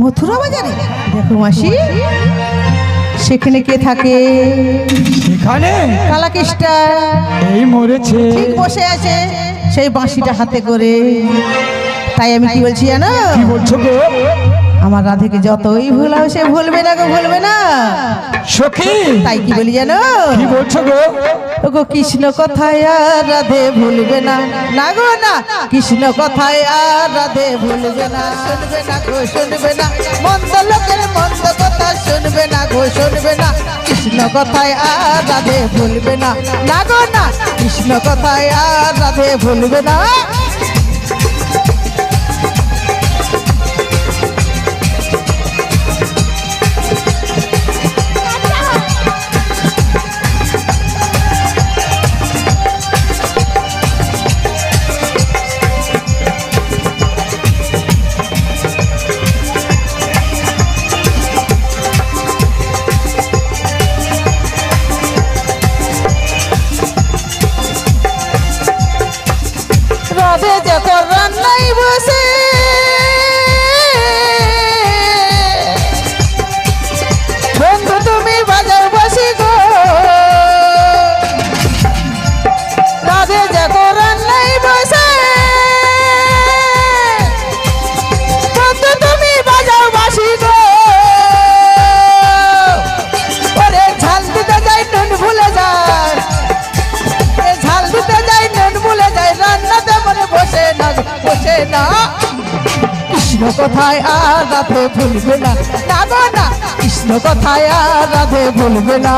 মথুরা বাজারে দেখো মাসি, সেখানে কে থাকে? সেখানে কালাকেষ্টা এই মরেছে, ঠিক বসে আছে সেই বাঁশিটা হাতে করে। তাই আমি কি বলছি জানো? কি বলছো গো? আমার রাধেকে যতই ভুলাও সে ভুলবে না গো, ভুলবে না। সখী তাই কি বলি জানো? কি বলছো গো? ওগো কৃষ্ণ কথায় আর রাধে ভুলবে না, না গো না, কৃষ্ণ কথায় আর রাধে ভুলবে না। শুনবে না গো, শুনবে না, মন্দ লোকের মন্দ কথা শুনবে না গো, শুনবে না। কৃষ্ণ কথায় আর রাধে ভুলবে না, না গো না, কৃষ্ণ কথায় আর রাধে ভুলবে না। রাধে যখন রান্নায় বসে বন্ধু তুমি বাজাও বাসি গো। রাধে যখন রান্নায় বসে বন্ধু তুমি বাজাও বাসি গো। ওরে ঝাল দিতে যাই নুন ভুলে যায়, ঝাল দিতে যাই নুন ভুলে যায়, রান্নাতে মনে বসে না, বসে না। কৃষ্ণ কথায় আর রাধে ভুলবে না, না গো না, কৃষ্ণ কথায় আর রাধে ভুলবে না।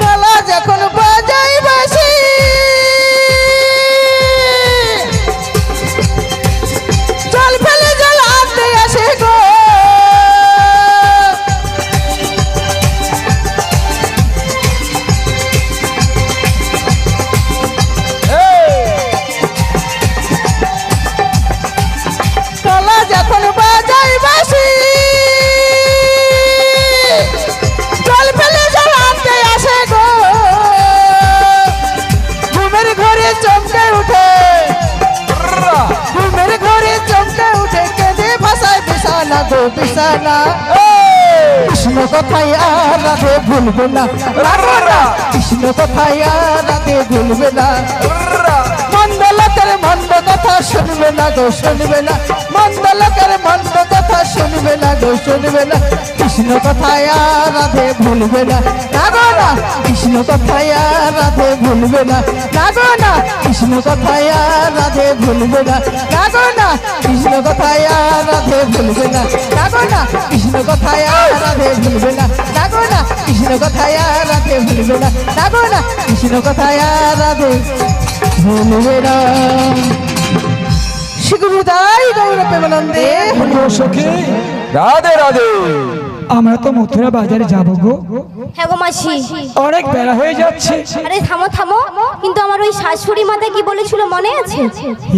কালা যখন বাজাই বাঁশি জল ফেলে জল আনতে আসে গো। কালা যখন বাজাই বাঁশি জল ফেলে জল আনতে আসে গো। ঘুমের ঘরে চমকে উঠে, ঘুমের ঘরে চমকে উঠে, কেঁদে ভাষায় বিছানা গো বিছানা। কৃষ্ণ কথায় আর রাধে ভুলবে না, কৃষ্ণ কথায় আর রাধে ভুলবে না। মন্দ লোকের মন্দ কথা শুনবে না গো, শুনবে না, মন্দ লোকের মন্দ কথা শুনবে না গো, শুনবে না। কৃষ্ণ কথায় আর রাধে ভুলবে না, না গো না, কৃষ্ণ কথায় আর রাধে ভুলবে না, না গো না, কৃষ্ণ কথায় আর রাধে ভুলবে না, না গো না, কৃষ্ণ কথায় আর রাধে ভুলবে না, না গো না, কৃষ্ণ কথায় আর রাধে ভুলবে না, না গো না, কৃষ্ণ কথায় আর রাধে ভুলবে না, না গো না, কৃষ্ণ কথায় আর রাধে ভুলবে না। শিগুরুদাই গৌর প্রেমানন্দে সখী রাধে রাধে। আমরা তো মথুরা বাজারে যাবো গো, হ্যাঁ গো মাসি। অনেক বেলা হয়ে যাচ্ছে। আরে থামো থামো, কিন্তু আমার ওই শাশুড়ি মাতা কি বলেছিল মনে আছে?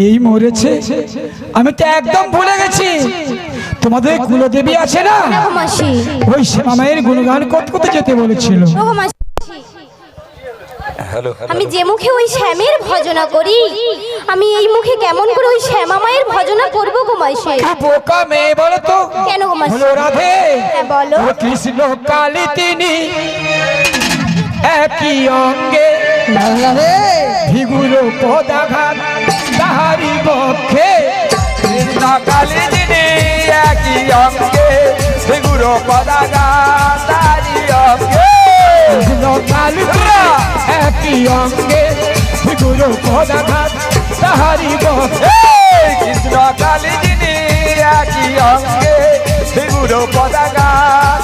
এই মরেছে, আমি তো একদম ভুলে গেছি। তোমাদের কুলদেবী আছে না, হ্যাঁ গো মাসি। ওই শ্যামা মায়ের গুণগান করতে করতে যেতে বলেছিল। ও গো মাসি, হ্যালো আমি যে মুখে ওই শ্যামের ভজনা করি, আমি এই মুখে কেমন করে ওই শ্যামা মায়ের ভজনা করবো গো মাসি? বোকা মেয়ে বলো তো। কেন গো মাসি? হলো রাধে, হ্যাঁ বলো। ও কৃষ্ণ কালী তিনি একই অঙ্গে, ভিগুলো পদাঘাত তাহারি বক্ষে। কৃষ্ণ কালী যিনি একই অঙ্গে, সেগুলো পদাগা তারি অঙ্গে। কৃষ্ণ কালী একই অঙ্গে, ভিগুলো পদাঘাত তাহারি বক্ষে। কৃষ্ণ কালী যিনি একই অঙ্গে, সেগুলো পদাগা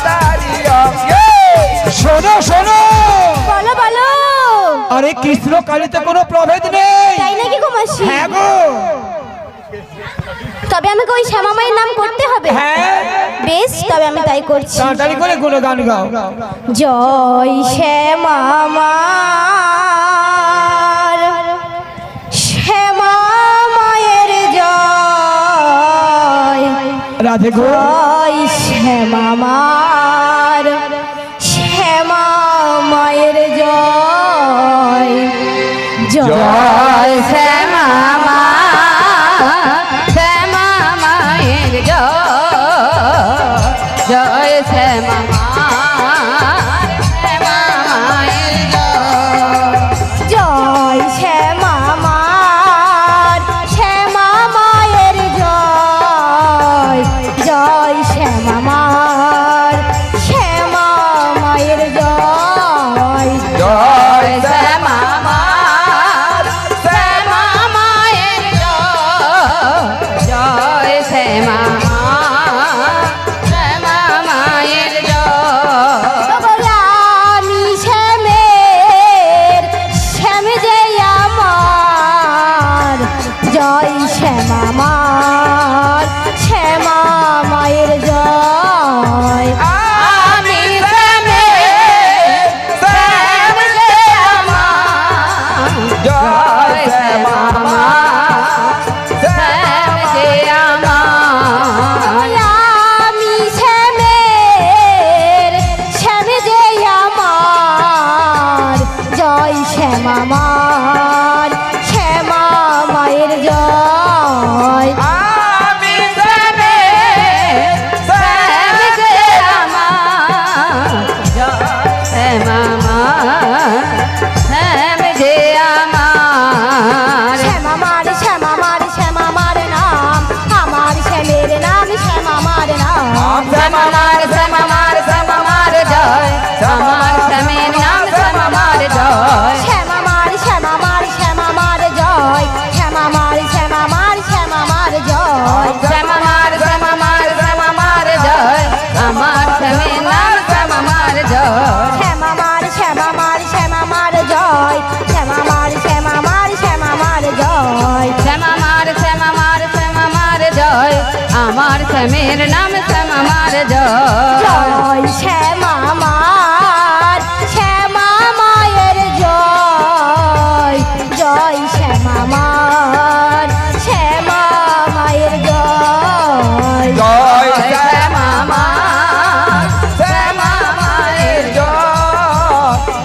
তারি অঙ্গে। শোনো শোনো, বলো বলো। আরে কৃষ্ণ কালীতে কোনো প্রভেদ নেই। তাই নাকি গো মাসি? হ্যাঁ গো। তবে আমাকে ওই শ্যামা মায়ের নাম করতে হবে। হ্যাঁ বেশ, তবে আমি তাই করছি। তাড়াতাড়ি করে গুণগান গাও। জয় শ্যামা মার, শ্যামা মায়ের জয়। রাধে গো জয় শ্যামা মার, শ্যামা মায়ের জয়। জয় শ্যামা মা, শ্যামা মায়ের জয়। জয় শ্যামা মা, শ্যামা মায়ের জয়। জয় শ্যামা মার, শ্যামা মায়ের জয়। জয় শ্যামা মার, শ্যামা মায়ের জয়। জয় শ্যামা মার, শ্যামা মায়ের জয়। জয় শ্যামা মার, শ্যামা মায়ের জয়। আমি শ্যামের, শ্যাম যে আমার। জয় শ্যামা মার, শ্যামা মায়ের জয়। আমি শ্যামের, শ্যাম যে আমার। জয় শ্যামা মা, শ্যাম যে আমার। আমি শ্যামের, শ্যাম যে আমার। জয় শ্যামা মার, শ্যামা মায়ের জয়। আমি শ্যামের, শ্যাম যে আমার। জয় শ্যামা মার, শ্যাম যে আমার। শ্যামা মার, শ্যামা মার, শ্যামা মার নাম আমার। শ্যামের নাম শ্যামা মার নাম। শ্যামা মার, শ্যামা মার, শ্যামা মার জয়। আমার শ্যামের নাম শ্যামা মার জয়। শ্যামা মার, শ্যামা মার, শ্যামা মার জয়। শ্যামা মার, শ্যামা মার, শ্যামা মার জয়। শ্যামা মার, শ্যামা মার, শ্যামা মার জয়। আমার শ্যামের নাম শ্যামা মার জয়। শ্যামা মার, শ্যামা মার, শ্যামা মার জয়। শ্যামা মার, শ্যামা মার, শ্যামা মার জয়। শ্যামা মার, শ্যামা মার, শ্যামা মার জয়। আমার শ্যামের নাম শ্যামা মার জয়। জয় শ্যামা মার, শ্যামা মায়ের জয়। জয় শ্যামা মার, শ্যামা মায়ের জয়। জয় শ্যামা মার, শ্যামা মায়ের জয়।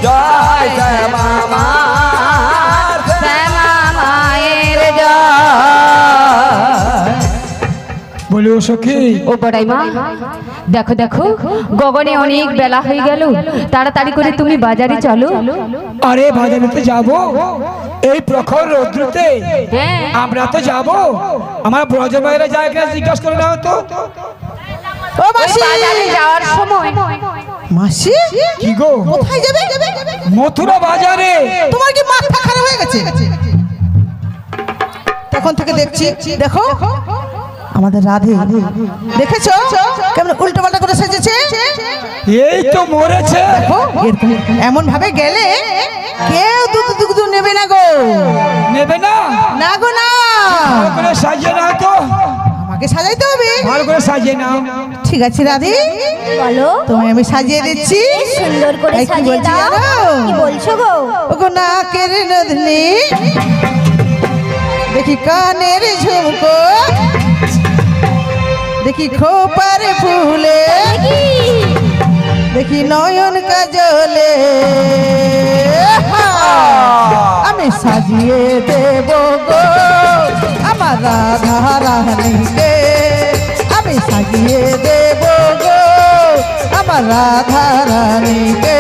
জয় শ্যামা মা, শ্যামা মায়ের জয়। বলি ও সখী ও বড়াই মা, দেখো দেখো গগনে অনেক বেলা হয়ে গেল, তাড়াতাড়ি করে তুমি বাজারে চলো। আরে বাজারেতে যাব এই প্রখর রৌদ্রতে? হ্যাঁ আমরা তো যাব। আমার ব্রজ ভাইরা যায় কিনা জিজ্ঞাসা করে না হতো। ও ওই মাসি, বাজারে যাওয়ার সময় মাসি কি গো? কোথায় যাবে? মথুরা বাজারে। তোমার কি মাথা খারাপ হয়ে গেছে? তখন থেকে দেখছি, দেখো আমাদের রাধে, দেখেছো কেমন উল্টো পাল্টা করে সেজেছে? এই তো মরেছে। দেখো এমন ভাবে গেলে কেউ দুধ নেবে না গো। নেবে না? না গো না, ভালো করে সাজিয়ে নাও তো। আমাকে সাজাইতে হবে। ভালো করে সাজিয়ে নাও। ঠিক আছে রাধে, বলো, তোমায় আমি সাজিয়ে দিচ্ছি। সুন্দর করে এই কি সাজিয়ে বলছি দাও। জানো? কি বলছো গো? ওগো নাকের নদনি, দেখি কানের ঝুমকো, দেখি খোপার ফুলে, কি? দেখি নয়ন কাজলে, আমি সাজিয়ে দেব গো আমার রাধা রানীকে। আমি সাজিয়ে দেব গো আমার রাধা রানীকে।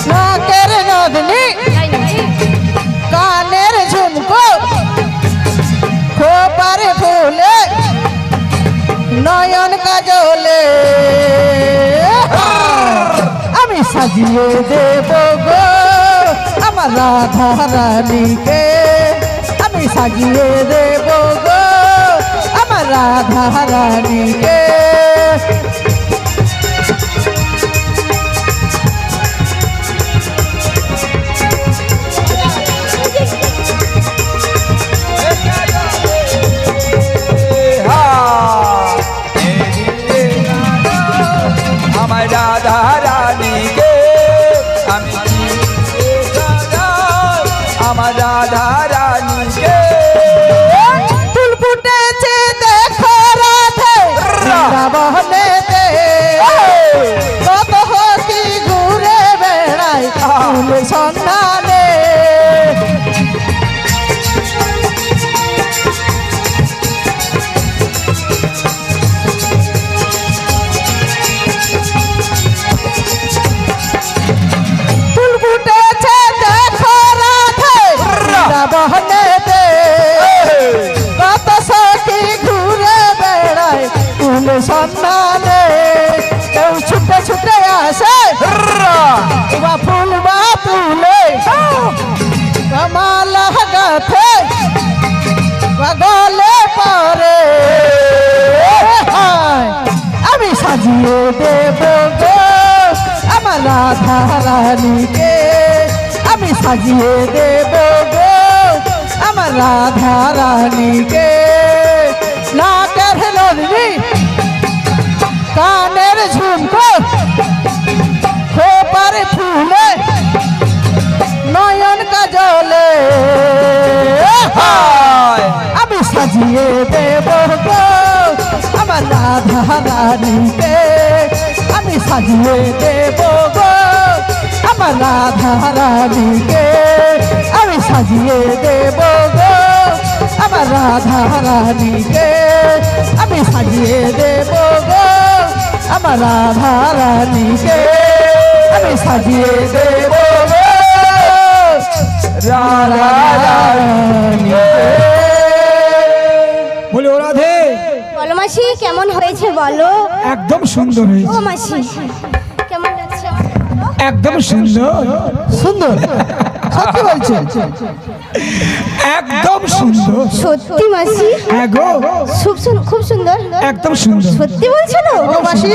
নাকের নদনি, কানের ঝুমকো, রানীকে আমি সাজিয়ে দেব গো আমার রাধা রানীকে। আমার রাধা রানীকে আমি আমার রাধা রানীকে ফুল ফুটেছে দেখো রাধে বৃন্দাবনেতে, কত হতি ঘুরে বেড়ায় ফুল সন্ধানে। ফুল ফুটেছে দেখো রাধে বৃন্দাবনেতে, কত সখী ঘুরে বেড়ায় ফুল সন্ধানে। কেউ ছুটে ছুটে আসে বা ফুল বা তুলে মালা গাথে বা গলে পরে আমি সাজিয়ে দেব গো আমার রাধা রানীকে, আমি সাজিয়ে দেব গো আমার রাধা রানীকে। নাকের লড়ি কানের ঝুমকো খোপার ফুলে নয়ন কাজলে আমি সাজিয়ে দেব গো আমার রাধা রানীকে, আমি সাজিয়ে দেব গো আমার রাধা রানীকে, আমি সাজিয়ে দেব গো আমার রাধা রানীকে, আমি সাজিয়ে দেব গো আমার রাধা রানীকে, আমি সাজিয়ে দেব গো রাধা রানীকে। বলে ও রাধে বলো মাসি কেমন হয়েছে বলো। একদম সুন্দর ও হয়েছে, মাসি কেমন লাগছে? একদম সুন্দর, সুন্দর সত্যি বলছে, একদম সুন্দর। সত্যি মাসি হ্যাঁ গো, খুব সুন্দর। একদম সুন্দর। সত্যি বলছো তো? ও মাসি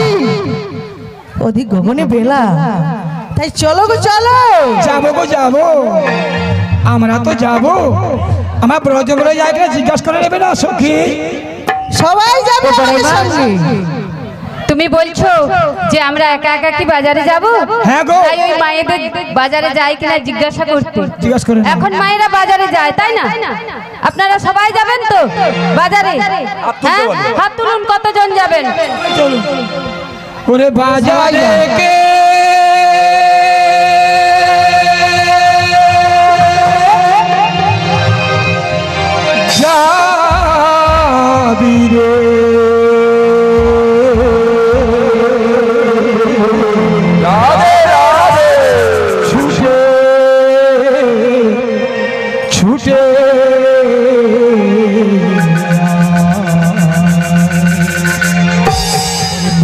অধিক গগনে বেলা, তাই চলো গো চলো। যাবো গো যাবো, আমরা তো যাবো। আমার ব্রজ বলে জায়গা জিজ্ঞাসা করে নেবে না সখী? সবাই যাবে আমাদের সঙ্গে। তুমি বলছো যে আমরা একা একা কি বাজারে যাব? হ্যাঁ গো। তাই ওই মায়েদের বাজারে যায় কিনা জিজ্ঞাসা করতে। জিজ্ঞাসা করে নেবে। এখন মায়েরা বাজারে যায় তাই না? আপনারা সবাই যাবেন তো বাজারে? হ্যাঁ, হাত তুলুন কতজন যাবেন? চলুন। ওরে বাজারে কে যাবি রে, রাধে রাধে ছুটে ছুটে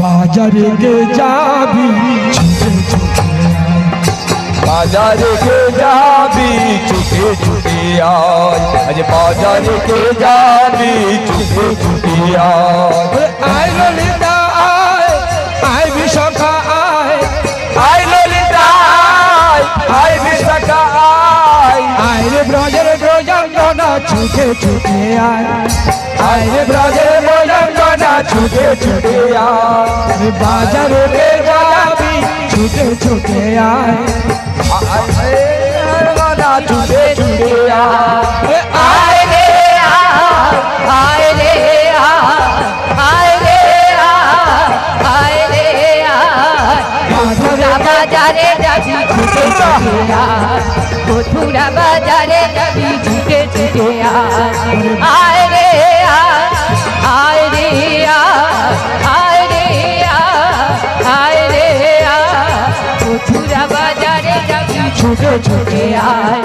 বাজারে গে যাবি ছুটে ছুটে, বাজারে কে যাবি ছুটে ছুটে আয়, আজ বাজারে কে যাবি ছুটে ছুটে আয়। আয় ললিতা আয়, আয় বিশাখা আয়, আয় ললিতা আয়, আয় বিশাখা আয়, আয় রে ব্রজের ব্রজাঙ্গনা ছুটে ছুটে আয়, আয় রে ব্রজের ব্রজাঙ্গনা ছুটে ছুটে আয়, বাজারে গে যাবি ছুটে ছুটে আয়, আয় রঙনা ছুটে ছুটে আয়। আয় রে আয় রে আয় রে আয় রে মথুরা বাজারে যাবি ছুটে ছুটে আয়, মথুরা বাজারে যাবি ছুটে ছুটে আয় রে আয় রে আয় রে আয় রে মথুরা বাজারে যাবি ছুটে ছুটে আয়,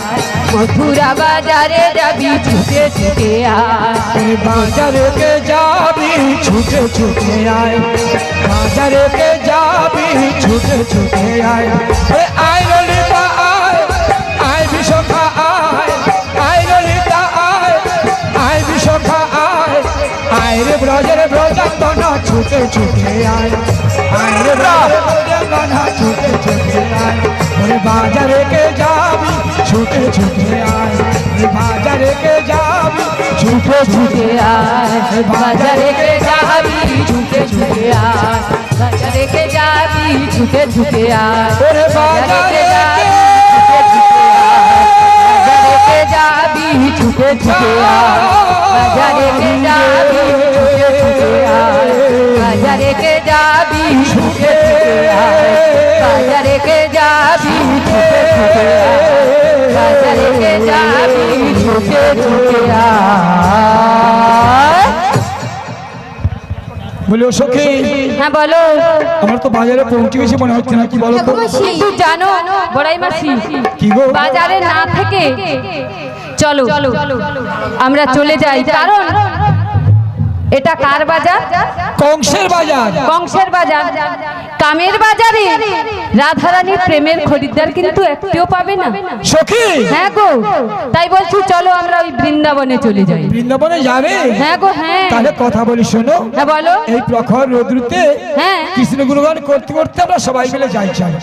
মথুরা বাজারে যাবি ছুটে ছুটে আয়। বাজারে কে যাবি ছুটে ছুটে আয়, বাজারে কে যাবি ছুটে ছুটে আয়, আয় ললিতা আয়, আয় বিশাখা আয়, ছুটে ছুটে আয় আয় রে ব্রজরঙ্গনা ছুটে ছুটে আয় ওরে বাজারে কে যাবি ছুটে ছুটে আয় ওরে বাজারে কে যাবি ছুটে ছুটে আয় বাজারে কে যাবি ছুটে ছুটে আয় বাজারে কে যাবি ছুটে ছুটে আয় ওরে বাজারে বাজারে কে যাবি ছুটে ছুটে আয় বাজারে কে যাবি ছুটে ছুটে আয় বাজারে কে যাবি ছুটে ছুটে আয় বাজারে কে যাবি ছুটে ছুটে আয় বাজারে কে যাবি ছুটে ছুটে আয় বলি ও সখী হ্যাঁ বলো আমার তো বাজারে পৌঁছে গেছি মনে হচ্ছে না কি বলো তো কিন্তু জানো বড়াই মাসি কি গো বাজারে না থেকে চলো আমরা চলে যাই কারণ এটা কার বাজার কংসের বাজার কংসের বাজার কামের বাজারে রাধারানীর প্রেমের খরিদ্দার কিন্তু একটিও পাবে না সখী হ্যাঁ গো তাই বলছি চলো আমরা ওই বৃন্দাবনে চলে যাই বৃন্দাবনে যাবে হ্যাঁ গো হ্যাঁ তাহলে কথা বলি শোনো হ্যাঁ বলো এই প্রখর রৌদ্রুতে হ্যাঁ কৃষ্ণ গুণগান করতে করতে আমরা সবাই মিলে যাই চাই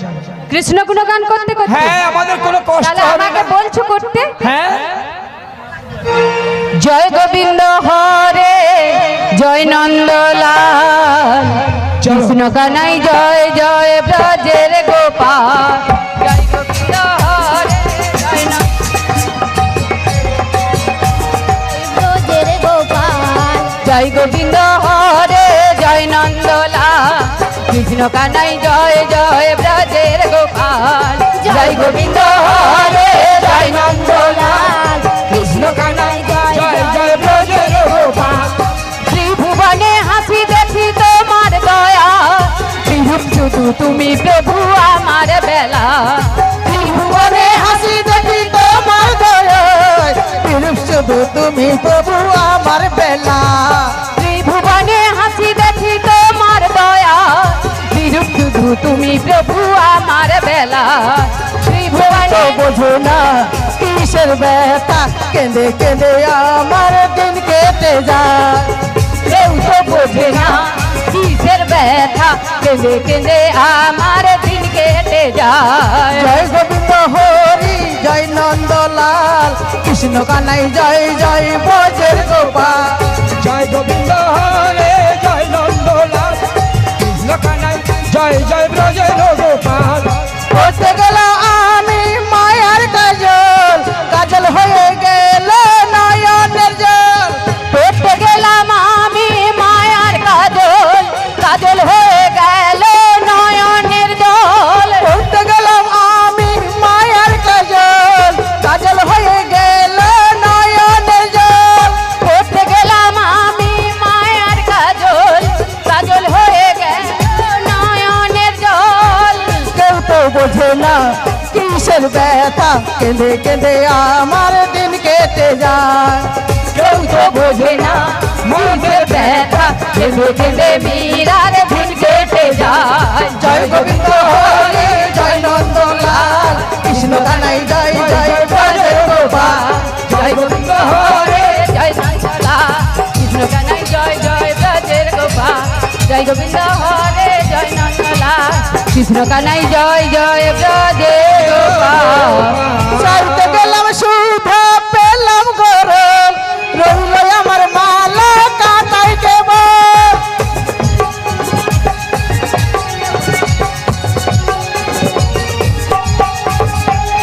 কৃষ্ণ গুণগান করতে করতে হ্যাঁ আমাদের কোনো কষ্ট তাহলে হবে আমাকে না বলছো করতে হ্যাঁ জয় গোবিন্দ হরে জয় নন্দলাল কৃষ্ণ কানাই জয় জয় ব্রজের গোপাল জয় গোবিন্দ হরে জয় ব্রজের গোপাল জয় গোবিন্দ হরে জয় নন্দলাল কৃষ্ণ কানাই জয় জয় ব্রজের গোপাল জয় গোবিন্দ হরে জয় নন্দলাল কৃষ্ণ কানাই জয় জয় ব্রজের গোপাল ত্রিভুবনে হাসি দেখি তোমার দয়া বিরূপ শুধু তুমি প্রভু আমার বেলা ত্রিভুবনে হাসি দেখি তোমার দয়া বিরূপ শুধু তুমি প্রভু আমার বেলা ত্রিভুবনে হাসি দেখি তোমার দয়া বিরূপ শুধু তুমি প্রভু আমার বেলা ত্রিভুবনে তো বোঝো না কিসের ব্যথা কেঁদে কেঁদে আমার দিন কেটে যায় কেউ তো বোঝে না কিসের ব্যথা কেঁদে কেঁদে আমার দিন কেটে যায় জয় গোবিন্দ হরি জয় নন্দলাল কৃষ্ণ কানাই জয় জয় ব্রজের গোপাল জয় গোবিন্দ হরে জয় নন্দলাল কৃষ্ণ কানাই জয় জয় ব্রজের গোপাল করতে গেল আমি মায়ার কাজল কাজল হয়ে গেল নয়নের জল করতে গেলাম আমি মায়ার কাজল কাজল হয়ে গেল নয়নের জল করতে গেলাম আমি মায়ার কাজল কাজল হয়ে গেল নয়নের জল করতে গেলাম আমি মায়ার কাজল কাজল হয়ে গেল নয়নের জল কেউ তো বোঝে না কিসের ব্যথা কেঁদে কেঁদে আমার দিন কেটে যায় কেউ তো বোঝে না মুখের ব্যথা কেঁদে কেঁদে মীরার দিন কেটে যায় জয় গোবিন্দ হরে জয় নন্দলাল কৃষ্ণ কানাই জয় জয় ব্রজের গোপাল জয় গোবিন্দ হরে জয় নন্দলাল কৃষ্ণ কানাই জয় জয় ব্রজের গোপাল জয় গোবিন্দ হরে জয় নন্দলাল কৃষ্ণ কানাই জয় জয় ব্রজের গোপাল চাইতে গেলাম সুধা পেলাম গরম রইল আমার মালা কাটাই কেবল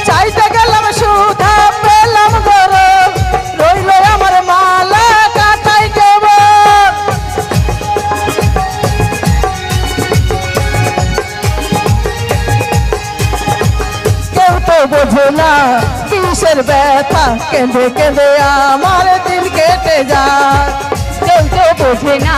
চাইতে গেলাম সুধা পেলাম গরম রইল আমার মালা কাটাই কেবল কেউ তো বোঝে না কিসের ব্যথা কেঁদে কেঁদে আমার দিন কেটে যায় কেউ তো বোঝে না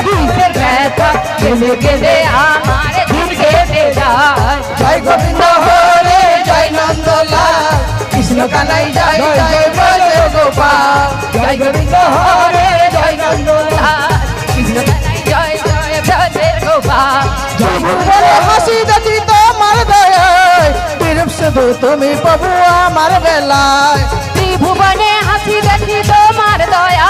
কিসের ব্যথা কেঁদে কেঁদে আমার দিন কেটে যায় জয় গোবিন্দ হরে জয় নন্দলাল কৃষ্ণ কানাই জয় জয় ব্রজের গোপাল জয় গোবিন্দ হরে জয় নন্দলাল কৃষ্ণ কানাই জয় জয় ব্রজের গোপাল বলে হাসি দেখি তোমার দয়ায় বিরূপ শুধু তুমি প্রভু আমার বেলায় ত্রিভুবনে হাসি দেখি তোমার দয়া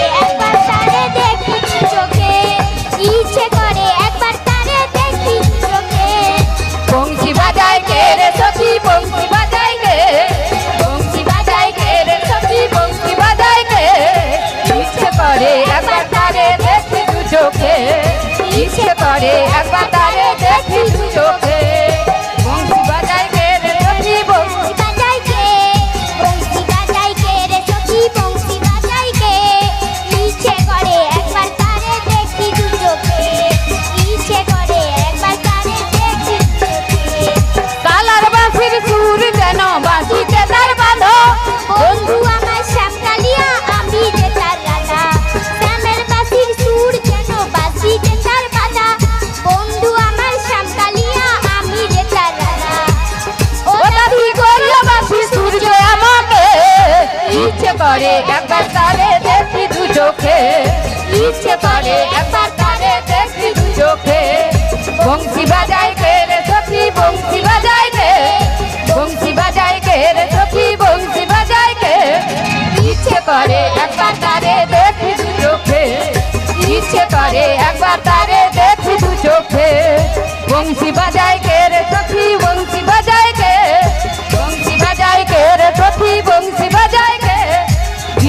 ইচ্ছে করে একবার তারে দেখি দু চোখে বংশী বাজায় কে রে সখী বংশী বাজাই কে বংশী বাজাই কে রে সখী বংশী বাজাই কে ইচ্ছে করে একবার তারে দেখি দু চোখে ইচ্ছে করে একবার তারে দেখি দু চোখে কালার বাঁশির সুর যেন বাঁশিতে তার বাঁধো বন্ধু আমার শ্যামকালিয়া আমি যে তার রাধা শ্যামের বাঁশির সুর যেন বাঁশিতে তার বাধা বন্ধু আমার শ্যামকালিয়া আমি যে তার রাধা ও দাবি করলো বাঁশির সূর্য আমাকে ইচ্ছে করে একবার তারে দেখি দু চোখে ইচ্ছে করে একবার তারে দেখি দু চোখে বংশী বাজায় কে রে সখী বংশী বাজায় কে বংশী বাজায় কে রে সখী বংশী বাজায় কে ইচ্ছে করে একবার তারে দেখি দু চোখে ইচ্ছে করে একবার তারে দেখি দু চোখে বংশী বাজায় কে রে সখী বংশী বাজায় কে বংশী বাজায় কে রে সখী বংশী বাজায় কে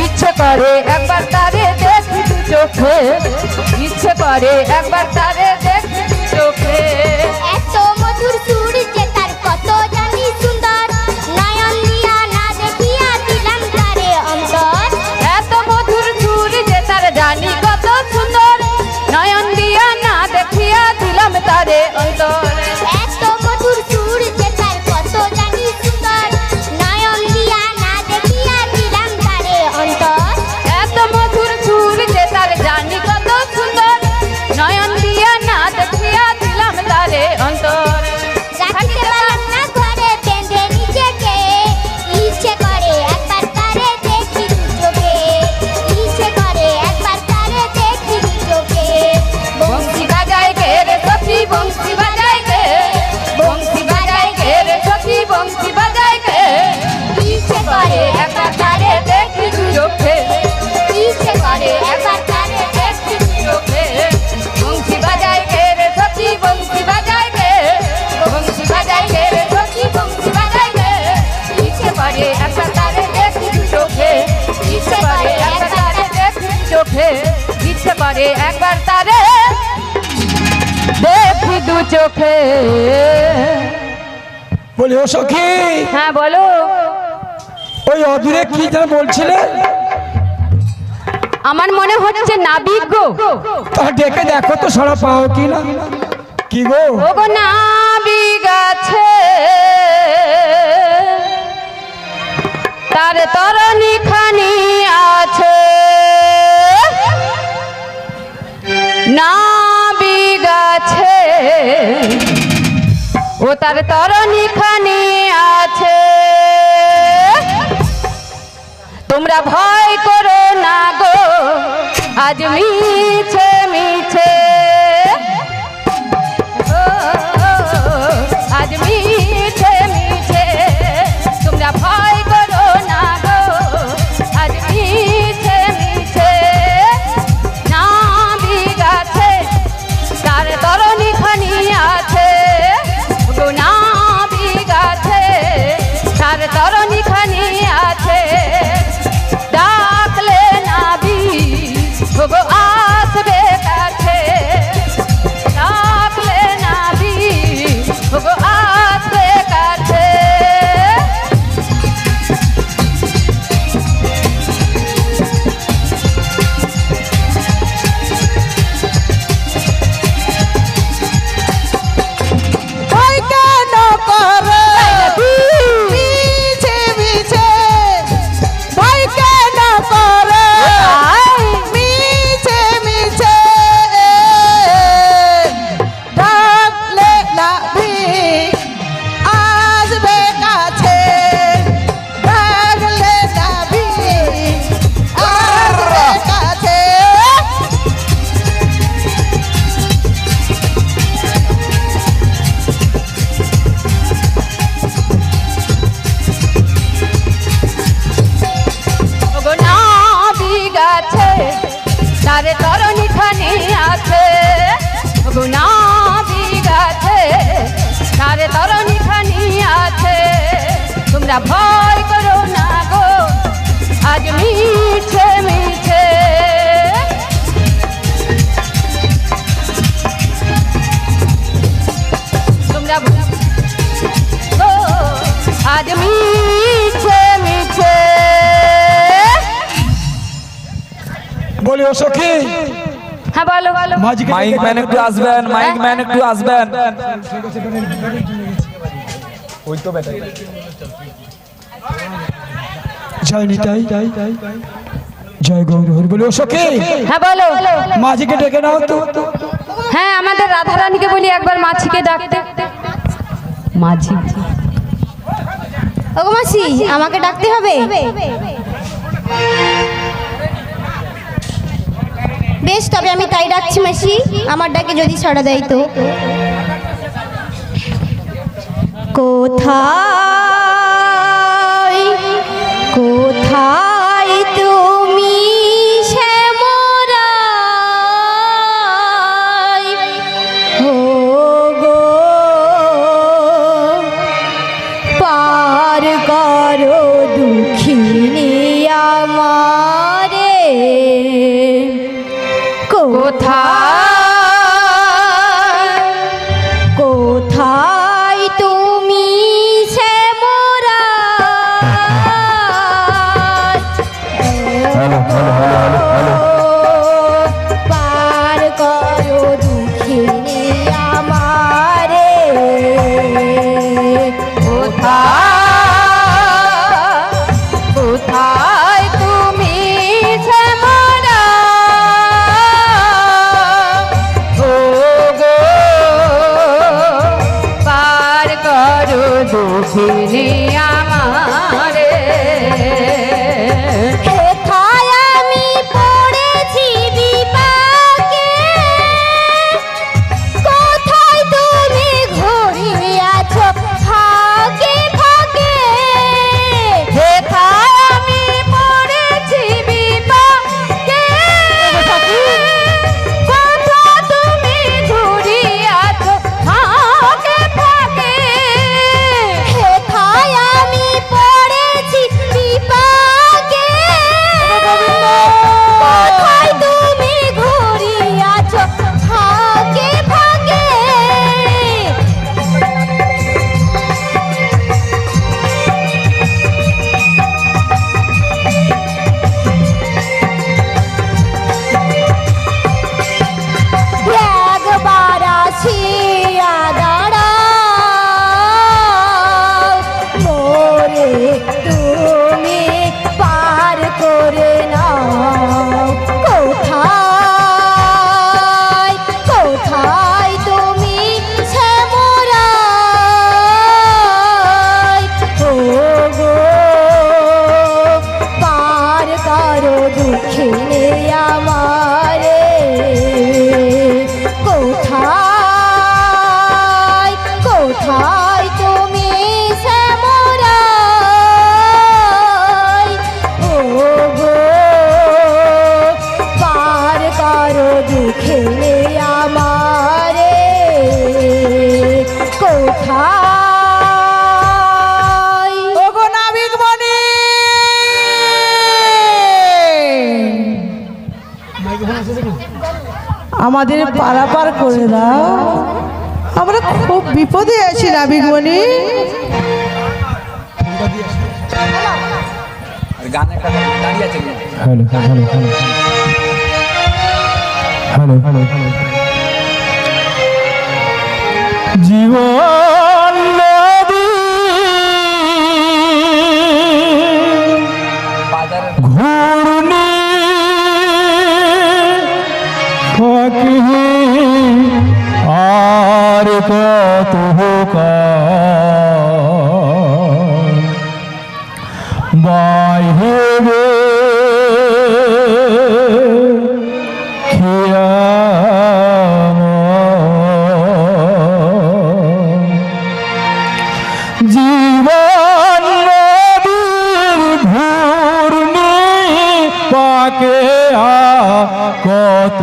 ইচ্ছে করে একবার তারে দেখি দু চোখে ইচ্ছে করে একবার তারে দেখি দু চোখে এত মধুর সুর যে তার কত জানি সুন্দর নয়ন দিয়া না দেখিয়া দিলাম তারে অন্তর এত মধুর সুর যে তার জানি কত সুন্দর নয়ন দিয়া না দেখিয়া দিলাম তারে অন্তর এত মধুর সুর যে তার কত জানি সুন্দর নয়ন দিয়া না দেখিয়া দিলাম তারে অন্তর এত মধুর সুর যে তার জানি কত সুন্দর নয়ন দিয়া না দেখিয়া দিলাম তারে অন্তর রাখতে পারলাম না ঘরে বেঁধে নিজেকে ইচ্ছে করে একবার তারে দেখি দু চোখে ইচ্ছে করে একবার তারে দেখি দু চোখে বংশী বাজায় কে রে সখী বংশী বাজায় কে বংশী বাজায় কে রে সখী বংশী বাজায় কে ইচ্ছে করে একবার তারে দেখি দু চোখে ইচ্ছে করে একবার তারে দেখি দু চোখে বংশী বাজায় কে রে সখী বংশী বাজায় কে বংশী বাজায় কে রে সখী বংশী বাজায় কে ইচ্ছে করে একবার তারে দেখি দু চোখে ইচ্ছে করে একবার তারে দেখি দু চোখে ইচ্ছে করে একবার তারে দেখি দু চোখে বলি ও সখী হ্যাঁ বলো ওই অদূরে কি যেন বলছিলে আমার মনে হচ্ছে নাবিক গো তা ডেকে দেখো তো সারা পাও কি না কি গো ওগো নাবিক আছে তার তরণী খানি আছে নাবিক আছে ও তার তরণী খানি আছে তোমরা ভয় করো না গো আজ মিছে মিছে আজ মিছে মিছে তোমরা ভয় করো না গো আজ মিছে মিছে নাবিক আছে তার তরণী খানি আছে গো নাবিক আছে তার তরণী খানি আছে ডাকলে নাবিক গো আসবে কাছে ডাকলে নাবিক গো আসবে কাছে ভয় কেন করে মিছে মিছে ভয় কেন করে মিছে মিছে ডাকলে নাবিক আসবে কাছে ডাকলে নাবিক আসবে কাছে ওগো নাবিক আছে তার তরণী খানি আছে ওগো নাবিক আছে তার তরণী খানি আছে তোমরা ভয় করো না গো আজ মিছে মিছে বলি ও সখী হ্যাঁ বলো বলো মাঝিকে মাইক ম্যান একটু আসবেন, মাইক ম্যান একটু আসবেন। ওই তো বেটা জয় নিতাই জয় গৌর হরি বলি ও সখী হ্যাঁ বলো মাঝিকে ডেকে নাও তো। হ্যাঁ আমাদের রাধারানীকে বলি একবার মাছিকে ডাকতে মাঝি ওগো মাসি আমাকে ডাকতে হবে? বেশ তবে আমি তাই ডাকছি মাসি, আমার ডাকে যদি সাড়া দেয় তো। কোথায় কোথায় তুমি শ্যামরাই হো গো পার করো দুঃখিনী আমারে কোথায় তুমি পার করো দুঃখিনী আমারে কোথায় তুমি শ্যামরা ও গো পার করো দুঃখিনী আমারে কোথায় আমি পড়েছি বিপাকে, কোথায় তুমি ঘুরিয়াছ ফাঁকে ফাঁকে, কোথায় আমি পড়েছি বিপাকে কোথায় তুমি ঘুরিয়াছ ফাঁকে ফাঁকে কোথায় আমি পড়েছি বিপাকে, কোথায় তুমি ঘুরিয়াছ ফাঁকে ফাঁকে। একবার আসিয়া দাঁড়াও মোরে তুমি পার করে নাও। কোথায় কোথায় তুমি শ্যামরাই ও গো পার করো দুঃখিনী আমারে কোথায় কোথায় তুমি শ্যামরাই ও গো পার করো দুঃখিনী আমারে কোথায়। ওগো নাবিক মনি আমাদের পারাপার করে দাও, আমরা খুব বিপদে আছি নাবিক মনি। গানে দাঁড়িয়ে আছে hello hello hello hello hello জীবন নদী ঘূর্ণি ফাঁকি আর কত বাইরে জীবন নদীর ঘূর্ণি পাকে কত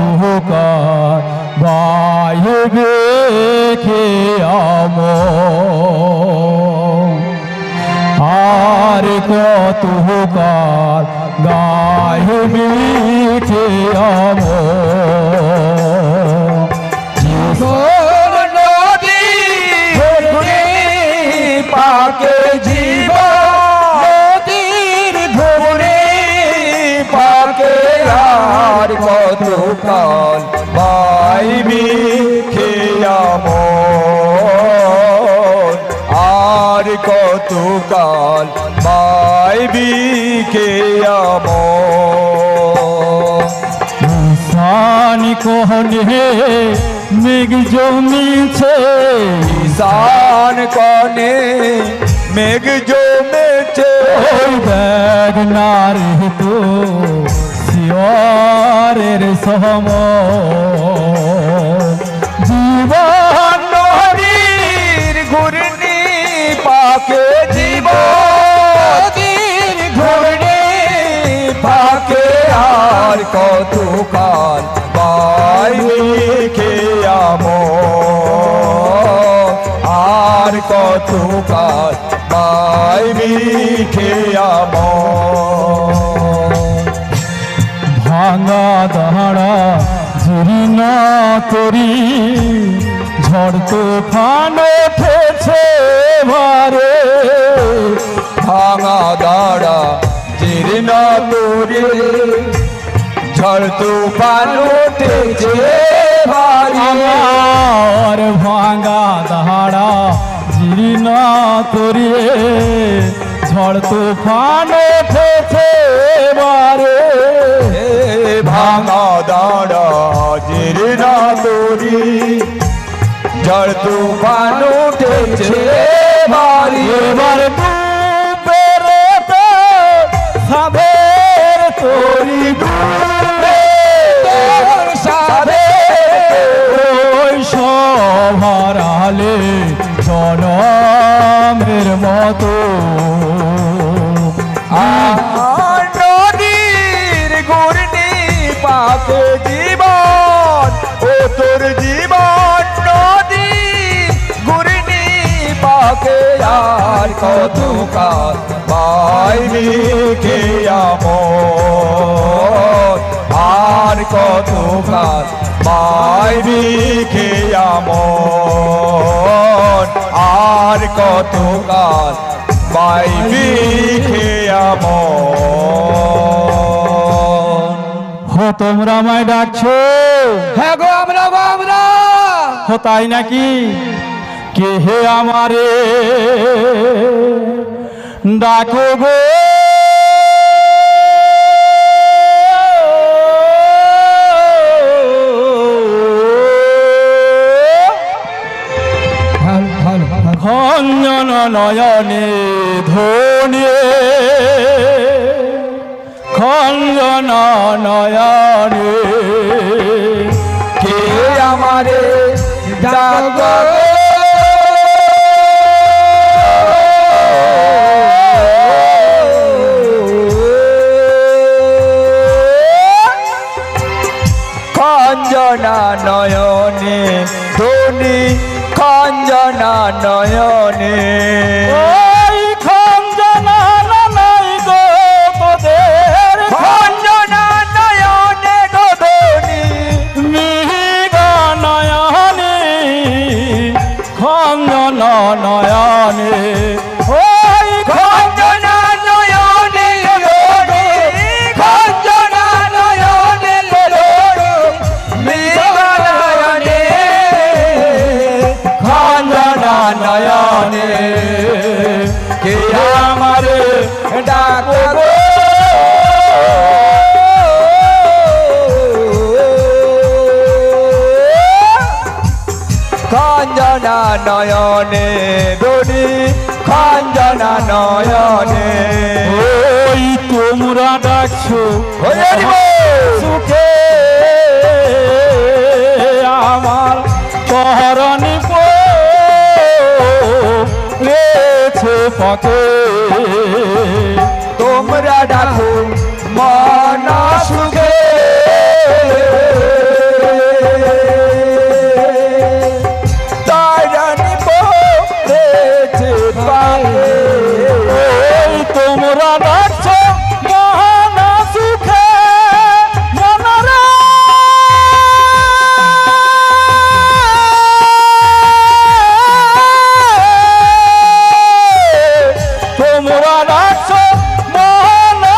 বাইরে আর কত গায়ে মিঠে নদী পাকে জীবন নদীর ঘুরে পাকে আর কাল পাইবি খেয়াম আর কত কাল পাইবি খেয়াম ঈশান কোহনে মেঘ জমিছে ঈশান কনে মেঘ জমেছে ওই দেখ নারে তো শিয়রের সম জীবন নদীর ঘূর্ণি পাকে জীবন ঘূর্ণি পাকে আর কত কাল পাইবি খেয়াম আর কত কাল পাইবি খেয়াম ভাঙা দাঁড়া জীর্ণ তরি ঝড় তুফান উঠেছে ভারে ভাঙা দাঁড়া জীর্ণ তোরে ঝড় তুফান উঠেছে ভারী আমার ভাঙা দাঁড়া জীর্ণ তরি ঝড় তুফান উঠেছে ভারে ভাঙা দাঁড়া জীর্ণ তোরি ঝড় তুফান উঠেছে ভারী এবার ডুবে রে তো সাধের তরি ডুবে সাধে ওই সভারালে জনমের মতো আর নদীর ঘূর্ণি পাকে জীবন ও তোর জীবন নদী ঘূর্ণি পাকে আর কত কাল পাইবি খেয়াম আর কত কাল পাইবি খেয়াম আর কত কাল পাইবি খেয়াম হো তোমরা আমায় ডাকছো হ্যাঁ গো আমরা হো তাই নাকি কে হে আমারে ডাকো গো খঞ্জন নয়নে ধনে খঞ্জন নয়নে কে আমারে ডাকো খঞ্জনা নয়নে ধনী খঞ্জনা নয়নে ওই খঞ্জনা নাই গো তোদের খঞ্জনা নয়নে গধনী মিহিগা নয়নে খঞ্জন নয়নে ওই খঞ্জনা নয়নে গধনী খঞ্জনা নয়নে গধনী মিহিগা নয়নে খঞ্জনা নয়নে কে আমারে ডাকো গো খঞ্জনা নয়নে ধনী খঞ্জনা নয়নে ওই তোমরা ডাকছো ওরে বল। সুখে আমার পহরণি রেছে পথে তোমরা ডাকো মনা সুখে তারানি পড়েছে পায়ে ওই তোমরা ডাকছো মহানা সুখে মনরে তোমরা ডাকছো মহানা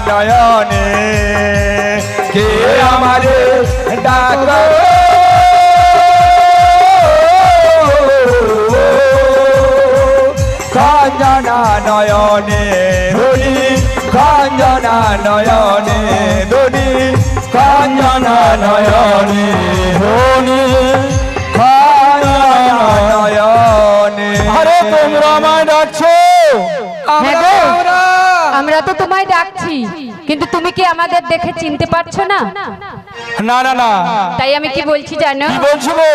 নয়নে কে আমারে ডাকা কাঞ্জনা নয়নে ধরি কাঞ্জনা নয়নে ধরি কাঞ্জনা নয়নে ধরি কাঞ্জনা নয়নে আরে তোমরা আমায় ডাকছো? হ্যাঁ গো, আমরা তো তোমায় ডাকছি, কিন্তু তুমি কি আমাদের দেখে চিনতে পারছো না? না না না, তাই আমি কি বলছি জানো? কি বলছো গো?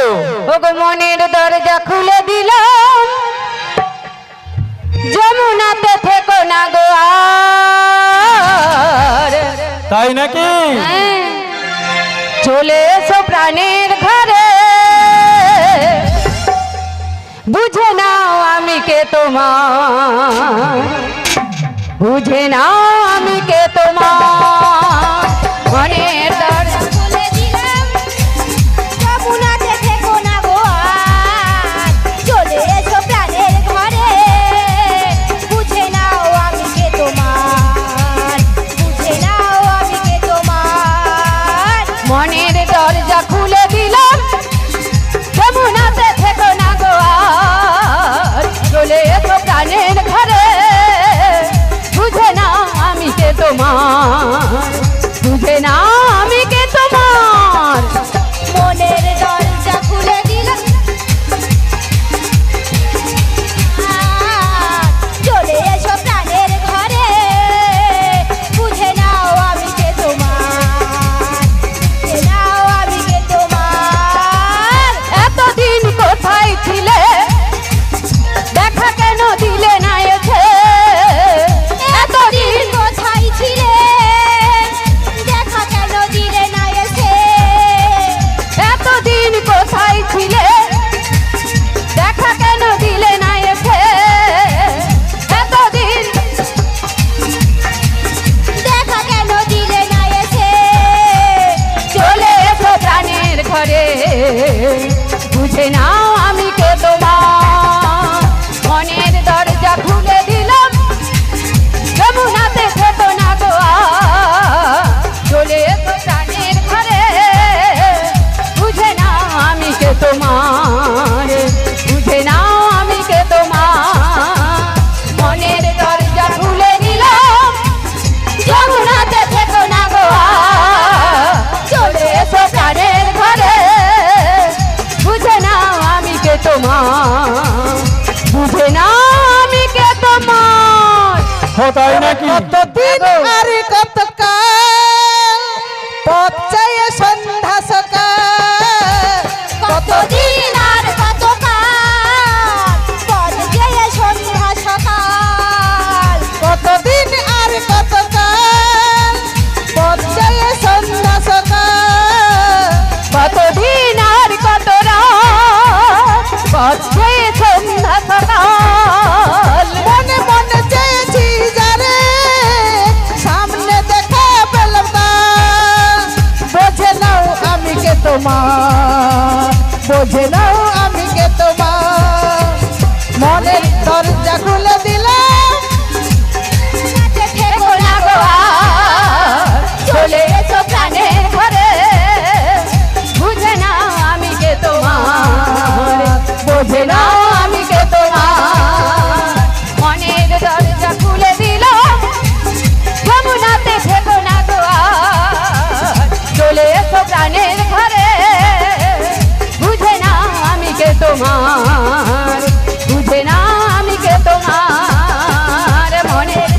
ও গো মনের দরজা খুলে দিলাম, যমুনাতে থেকো না গো আর। তাই নাকি? হ্যাঁ, চলে এসো প্রাণের ঘরে, বুঝে নাও আমি কে তোমার, বুঝে নাও আমি কে তোমার। মনের দরজা খুলে দিলাম, যমুনাতে থেকো না গো আর। চলে এসো প্রাণের ঘরে, বুঝে নাও আমি কে তোমার, বুঝে নাও আমি কে তোমার। মনের দরজা খুলে দিলাম, যমুনাতে থেকো না গো আর। চলে এসো প্রাণের ঘরে, বুঝে নাও আমি কে তোমার, বুঝে নাও আমি কে তোমার। মনের দরজা খুলে দিলাম, চলে এসো প্রাণের ঘরে, বুঝে নাও আমি কে তোমার, বুঝে নাও আমি কে তোমার। এতদিন কোথায় ছিলে, দেখা কেন দিলে না এসে? এতদিন কোথায় ছিলে, দেখা কেন দিলে না এসে? এতদিন কোথায় ছিলে, দেখা কেন দিলে না এসে? এতদিন দেখা কেন দিলে না এসে? চলে এসো প্রাণের ঘরে, বুঝে নাও আমি কে তোমার। মনের দরজা খুলে দিলাম, যমুনাতে থেকো না গো আর। চলে এসো প্রাণের ঘরে, বুঝে নাও আমি কে তোমার, বুঝে নাও আমি কে তোমার। মনের দরজা খুলে দিলাম, যমুনাতে থেকো না গো আর। চলে এসো প্রাণের ঘরে, বুঝে নাও আমি কে তোমার, বুঝে নাও আমি কে তোমার। ও তাই নাকি? কতদিন আর কত কাল পথ চাইয়ে সন্ধ্যা সকাল, কতদিন আর কত কাল পথ গেয়ে সন্ধ্যা সকাল। কতদিন আর কত কাল পথ চাইয়ে সন্ধ্যা সকাল। কতদিন আর কত রাত, পথ চেয়ে সন্ধ্যা সকাল। মনে মনে চেয়েছি যারে, সামনে দেখে পেলাম না। বোঝে নাও আমি কে তোমার, বোঝে নাও আমি কে তোমার। মনের দরজা খুলে দিলাম, নাতে থেকো না না গো আর। চলে এসো প্রাণের ঘরে, বুঝে নাও আমি কে তোমার, বুঝে নাও আমি কে তোমার। মনের দরজা খুলে দিলাম, যমুনাতে থেকো না গো আর। চলে এসো প্রাণের ঘরে, বুঝে নাও আমি কে তোমার, বুঝে নাও আমি কে তোমার। মনের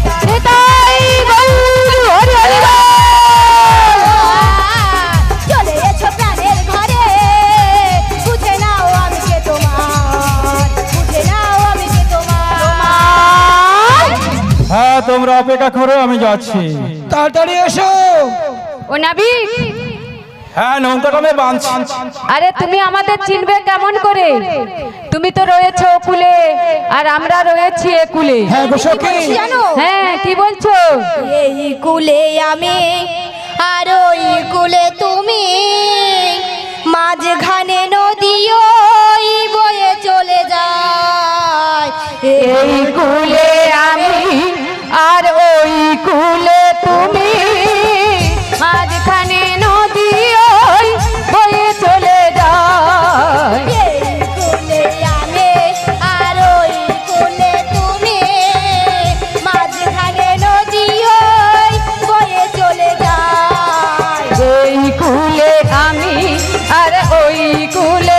তাই গৌর হরি হরি বল। চলে এসো প্রাণের ঘরে, বুঝে নাও আমি কে তোমার, বুঝে নাও আমি কে তোমার। হ্যাঁ তোমরা অপেক্ষা করো, আমি যাচ্ছি। তাড়াতাড়ি এসো। ও নাবিক, হ্যাঁ নৌকাটা আমি বাঁধছি। আরে তুমি আমাদের চিনবে কেমন করে? তুমি তো রয়েছো কুলে, আর আমরা রয়েছি এ কুলে। হ্যাঁ গো সখী, জানো হ্যাঁ কি বলছো? এই কুলে আমি আর ওই কুলে তুমি, মাঝখানে নদী ওই বয়ে চলে যায়। এই কুলে আমি আর ওই কুলে তুমি, কুলে আমি আর ওই কুলে